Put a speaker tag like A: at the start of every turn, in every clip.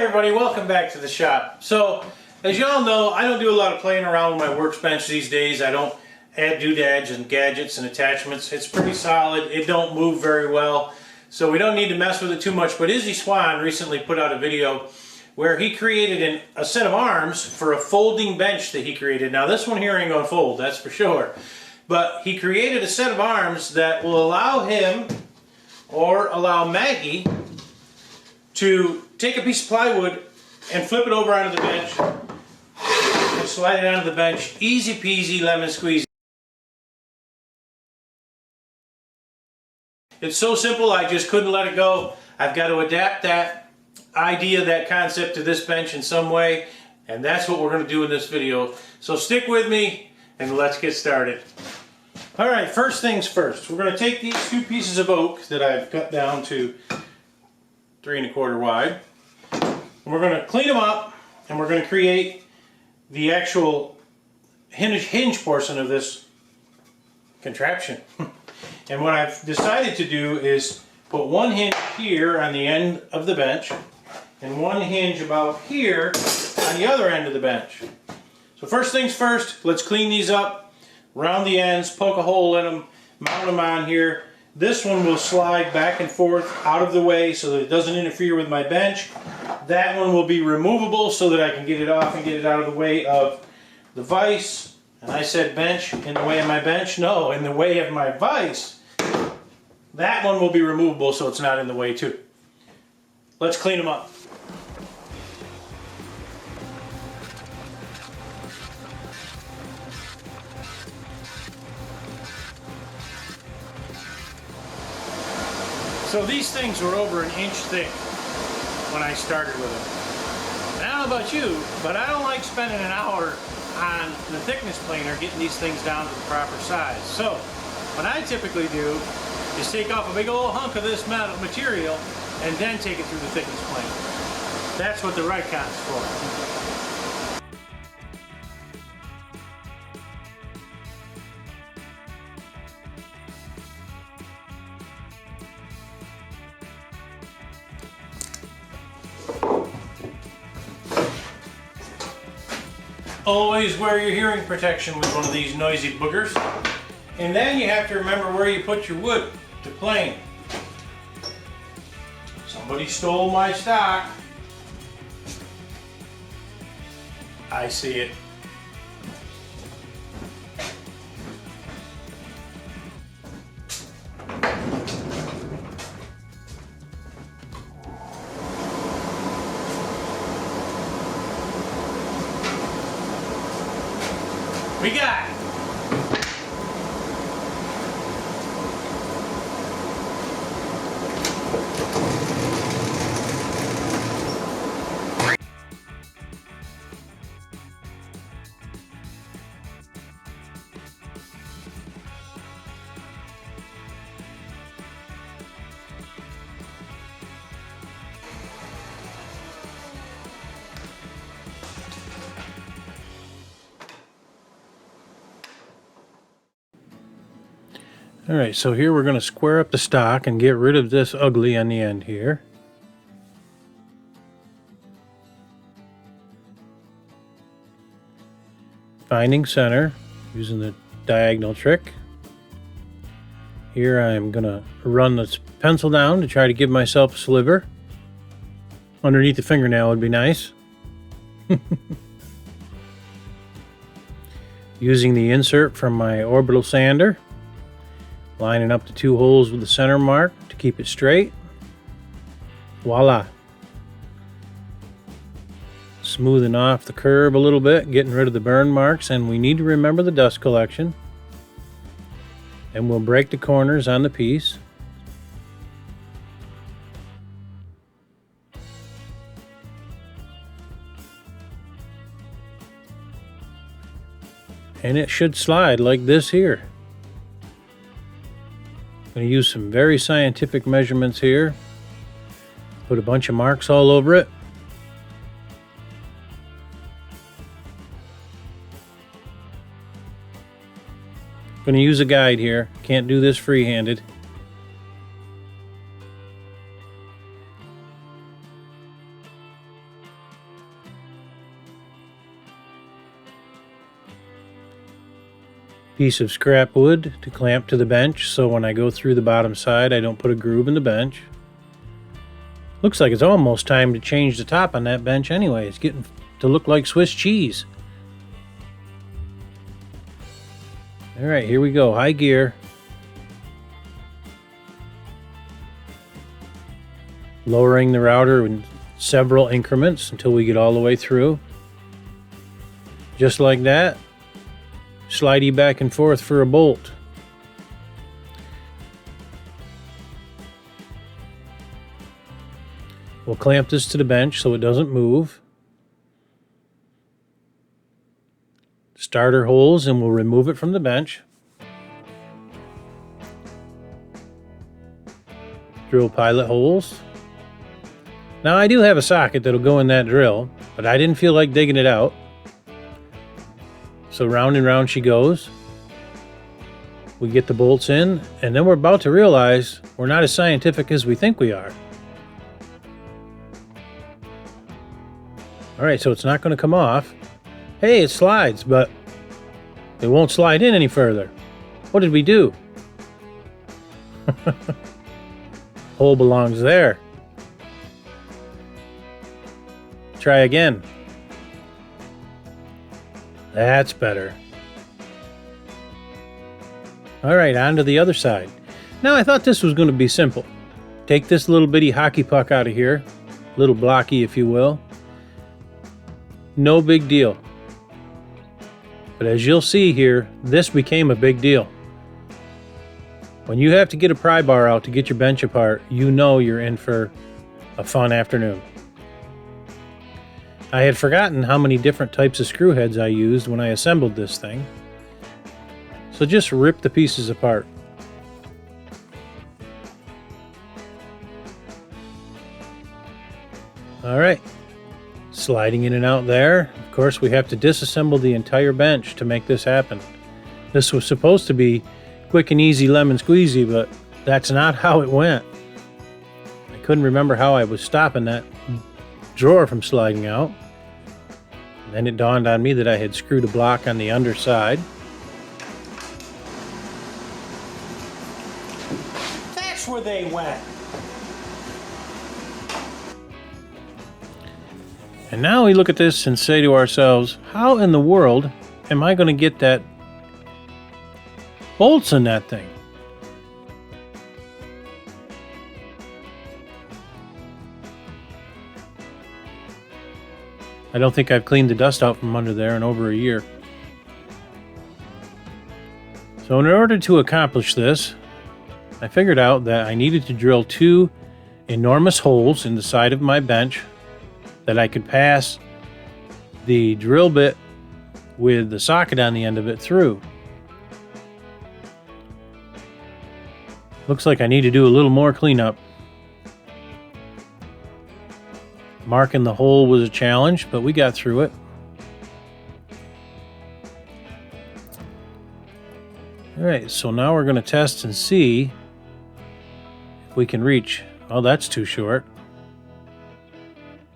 A: everybody, welcome back to the shop. So, as you all know, I don't do a lot of playing around with my workbench these days. I don't add doodads and gadgets and attachments. It's pretty solid. It don't move very well, so we don't need to mess with it too much. But Izzy Swan recently put out a video where he created a set of arms for a folding bench that he created. Now this one here ain't gonna fold, that's for sure. But he created a set of arms that will allow him, or allow Maggie, to take a piece of plywood and flip it over onto the bench and slide it onto the bench. Easy peasy lemon squeezy. It's so simple, I just couldn't let it go. I've got to adapt that idea, that concept to this bench in some way, and that's what we're going to do in this video. So stick with me and let's get started. Alright, first things first. We're going to take these two pieces of oak that I've cut down to 3 1/4 wide. And we're going to clean them up, and we're going to create the actual hinge portion of this contraption. And what I've decided to do is put one hinge here on the end of the bench and one hinge about here on the other end of the bench. So first things first, let's clean these up, round the ends, poke a hole in them, mount them on here. This one will slide back and forth out of the way so that it doesn't interfere with my bench. That one will be removable so that I can get it off and get it out of the way of the vise. And I said bench, in the way of my bench? No, in the way of my vise. That one will be removable so it's not in the way too. Let's clean them up. So these things were over 1 inch thick when I started with them. And I don't know about you, but I don't like spending an hour on the thickness planer getting these things down to the proper size. So what I typically do is take off a big old hunk of this metal material and then take it through the thickness planer. That's what the Ricon's for. Always wear your hearing protection with one of these noisy boogers. And then you have to remember where you put your wood to plane. Somebody stole my stock. I see it. We got it. Alright, so here we're going to square up the stock and get rid of this ugly on the end here. Finding center using the diagonal trick. Here I'm going to run this pencil down to try to give myself a sliver. Underneath the fingernail would be nice. Using the insert from my orbital sander. Lining up the 2 holes with the center mark to keep it straight. Voila. Smoothing off the curve a little bit, getting rid of the burn marks, and we need to remember the dust collection. And we'll break the corners on the piece. And it should slide like this here. I'm going to use some very scientific measurements here. Put a bunch of marks all over it. I'm going to use a guide here. Can't do this free-handed. piece of scrap wood to clamp to the bench, so when I go through the bottom side I don't put a groove in the bench. Looks like it's almost time to change the top on that bench anyway. It's getting to look like Swiss cheese. Alright, here we go. High gear. Lowering the router in several increments until we get all the way through. Just like that. Slidey back and forth for a bolt. We'll clamp this to the bench so it doesn't move. Starter holes, and we'll remove it from the bench. Drill pilot holes. Now I do have a socket that'll go in that drill, but I didn't feel like digging it out. So round and round she goes. We get the bolts in, and then we're about to realize we're not as scientific as we think we are. Alright, so it's not going to come off. Hey, it slides, but it won't slide in any further. What did we do? Hole belongs there. Try again. That's better. Alright, on to the other side. Now I thought this was going to be simple. Take this little bitty hockey puck out of here. Little blocky, if you will. No big deal. But as you'll see here, this became a big deal. When you have to get a pry bar out to get your bench apart, you know you're in for a fun afternoon. I had forgotten how many different types of screw heads I used when I assembled this thing. So just rip the pieces apart. Alright. Sliding in and out there. Of course, we have to disassemble the entire bench to make this happen. This was supposed to be quick and easy lemon squeezy, but that's not how it went. I couldn't remember how I was stopping that drawer from sliding out. Then it dawned on me that I had screwed a block on the underside. That's where they went. And now we look at this and say to ourselves, how in the world am I going to get that bolts in that thing? I don't think I've cleaned the dust out from under there in over a year. So in order to accomplish this, I figured out that I needed to drill 2 enormous holes in the side of my bench that I could pass the drill bit with the socket on the end of it through. Looks like I need to do a little more cleanup. Marking the hole was a challenge, but we got through it. Alright, so now we're going to test and see if we can reach. Oh, that's too short.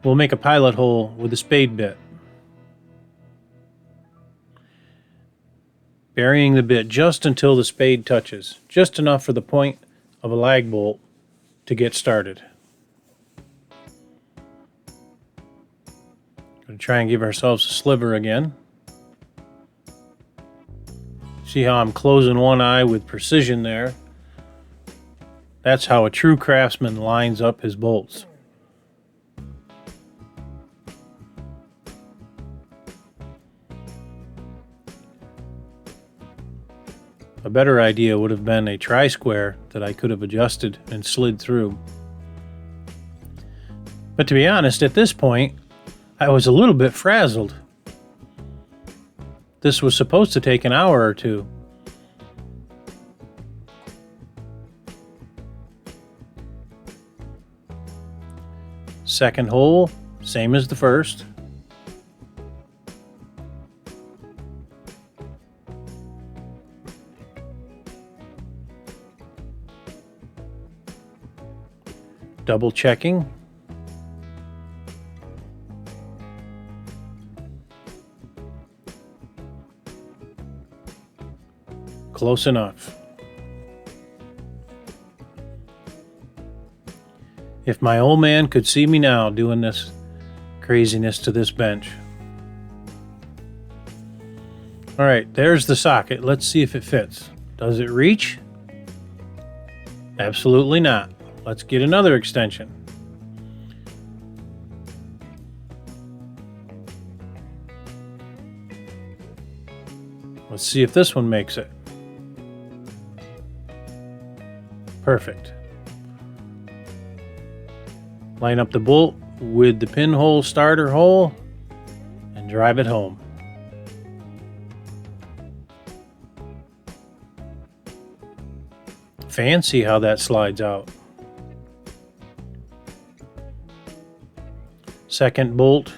A: We'll make a pilot hole with a spade bit. Burying the bit just until the spade touches. Just enough for the point of a lag bolt to get started. Going to try and give ourselves a sliver again. See how I'm closing one eye with precision there? That's how a true craftsman lines up his bolts. A better idea would have been a tri-square that I could have adjusted and slid through. But to be honest, at this point, I was a little bit frazzled. This was supposed to take an hour or two. Second hole, same as the first. Double checking. close enough. If my old man could see me now doing this craziness to this bench. All right, there's the socket. Let's see if it fits. Does it reach? Absolutely not. Let's get another extension. Let's see if this one makes it. Perfect. Line up the bolt with the pinhole starter hole and drive it home. Fancy how that slides out. Second bolt,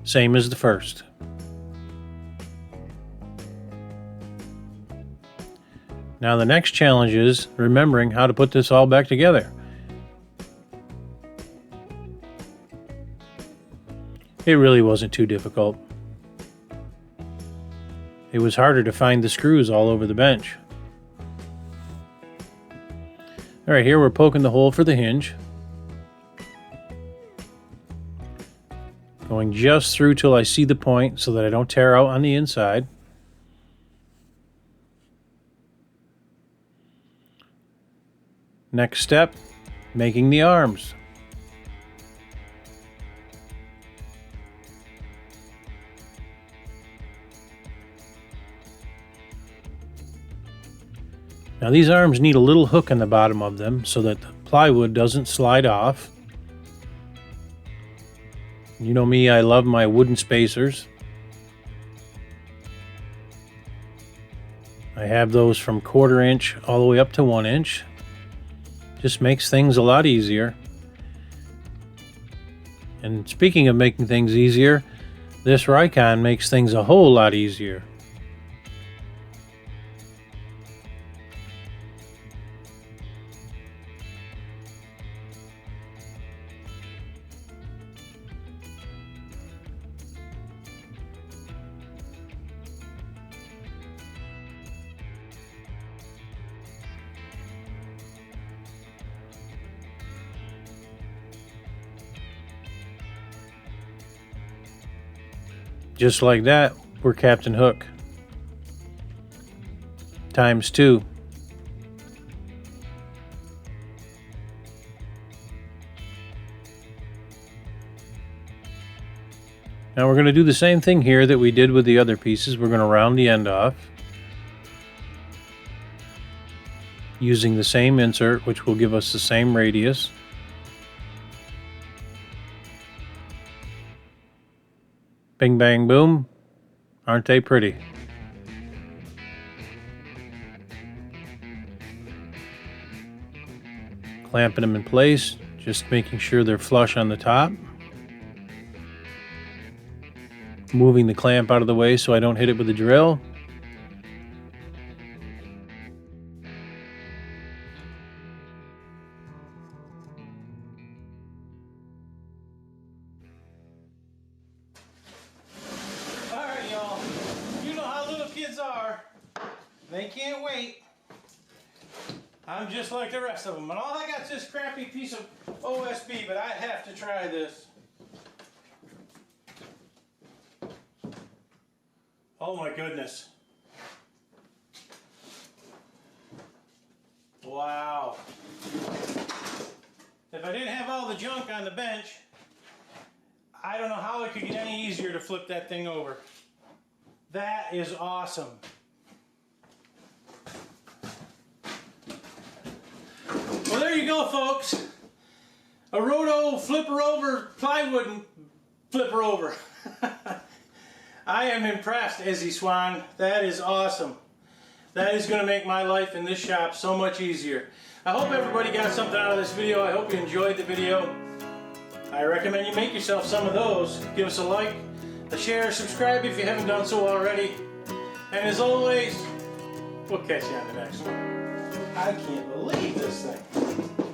A: same as the first. Now the next challenge is remembering how to put this all back together. It really wasn't too difficult. It was harder to find the screws all over the bench. All right, here we're poking the hole for the hinge. Going just through till I see the point so that I don't tear out on the inside. Next step, making the arms. Now these arms need a little hook in the bottom of them so that the plywood doesn't slide off. You know me, I love my wooden spacers. I have those from 1/4 inch all the way up to 1 inch. Just makes things a lot easier. And speaking of making things easier, this Rikon makes things a whole lot easier. Just like that, we're Captain Hook. ×2. Now we're going to do the same thing here that we did with the other pieces. We're going to round the end off using the same insert, which will give us the same radius. Bing, bang, boom. Aren't they pretty? Clamping them in place, just making sure they're flush on the top. Moving the clamp out of the way so I don't hit it with the drill.
B: They can't wait. I'm just like the rest of them. And all I got is this crappy piece of OSB, but I have to try this. Oh my goodness. Wow. If I didn't have all the junk on the bench, I don't know how it could get any easier to flip that thing over. That is awesome. Well, there you go, folks. A roto flipper over, plywood flipper over. I am impressed, Izzy Swan. That is awesome. That is going to make my life in this shop so much easier. I hope everybody got something out of this video. I hope you enjoyed the video. I recommend you make yourself some of those. Give us a like, a share, subscribe if you haven't done so already. And as always, we'll catch you on the next one. I can't believe this thing.